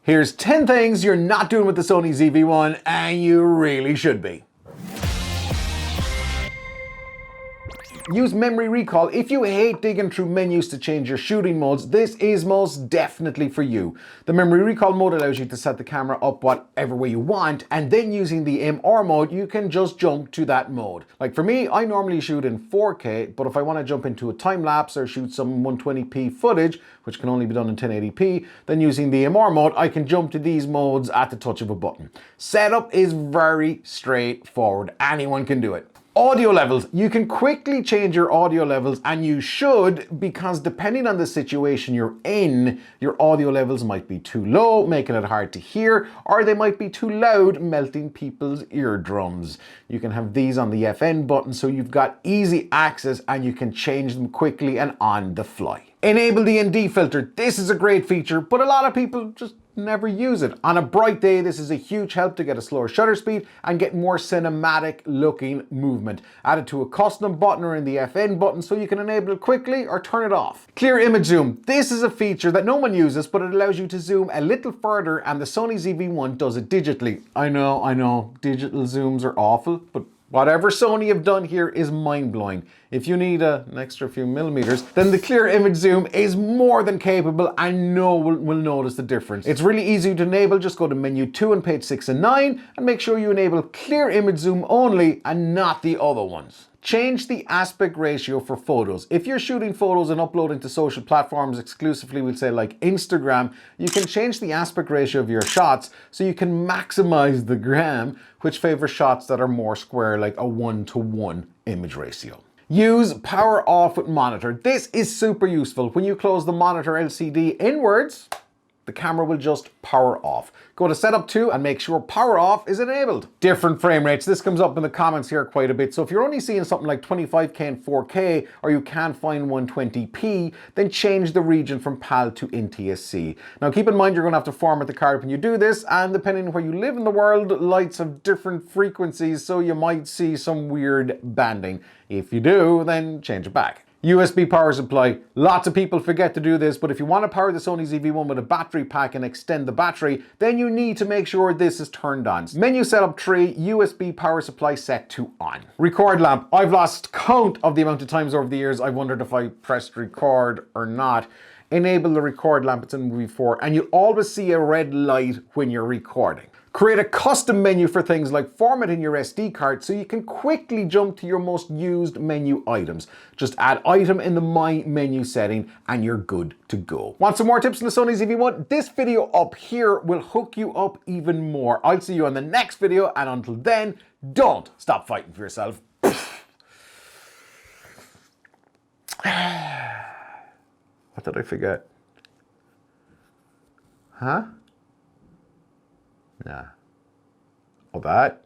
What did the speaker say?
Here's 10 things you're not doing with the Sony ZV-1 and you really should be. Use memory recall. If you hate digging through menus to change your shooting modes, this is most definitely for you. The memory recall mode allows you to set the camera up whatever way you want, and then using the MR mode, you can just jump to that mode. Like for me, I normally shoot in 4K, but if I want to jump into a time lapse or shoot some 120p footage, which can only be done in 1080p, then using the MR mode, I can jump to these modes at the touch of a button. Setup is very straightforward. Anyone can do it. Audio levels. You can quickly change your audio levels, and you should, because depending on the situation you're in, your audio levels might be too low, making it hard to hear, or they might be too loud, melting people's eardrums. You can have these on the FN button, so you've got easy access and you can change them quickly and on the fly. Enable the ND filter. This is a great feature, but a lot of people just never use it. On a bright day, this is a huge help to get a slower shutter speed and get more cinematic looking movement. Add it to a custom button or in the FN button so you can enable it quickly or turn it off. Clear image zoom. This is a feature that no one uses, but it allows you to zoom a little further, and the Sony ZV-1 does it digitally. I know, digital zooms are awful, but whatever Sony have done here is mind-blowing. If you need an extra few millimeters, then the clear image zoom is more than capable, and no one will notice the difference. It's really easy to enable. Just go to menu 2 on page 6 and 9 and make sure you enable clear image zoom only and not the other ones. Change the aspect ratio for photos. If you're shooting photos and uploading to social platforms exclusively, we'll say like Instagram, you can change the aspect ratio of your shots so you can maximize the gram, which favors shots that are more square, like a 1:1 image ratio. Use power off with monitor. This is super useful. When you close the monitor LCD inwards, the camera will just power off. Go to setup 2 and make sure power off is enabled. Different frame rates. This comes up in the comments here quite a bit. So if you're only seeing something like 25K and 4K, or you can't find 120p, then change the region from PAL to NTSC. Now keep in mind you're gonna have to format the card when you do this, and depending on where you live in the world, lights have different frequencies, so you might see some weird banding. If you do, then change it back. USB power supply. Lots of people forget to do this, but if you want to power the Sony ZV-1 with a battery pack and extend the battery, then you need to make sure this is turned on. Menu setup 3, USB power supply set to on. Record lamp. I've lost count of the amount of times over the years I've wondered if I pressed record or not. Enable the record lamp, it's in movie 4, and you'll always see a red light when you're recording. Create a custom menu for things like formatting your SD card so you can quickly jump to your most used menu items. Just add item in the My Menu setting and you're good to go. Want some more tips on the Sony ZV-1? This video up here will hook you up even more. I'll see you on the next video, and until then, don't stop fighting for yourself. What did I forget? Huh? Nah. Oh, that?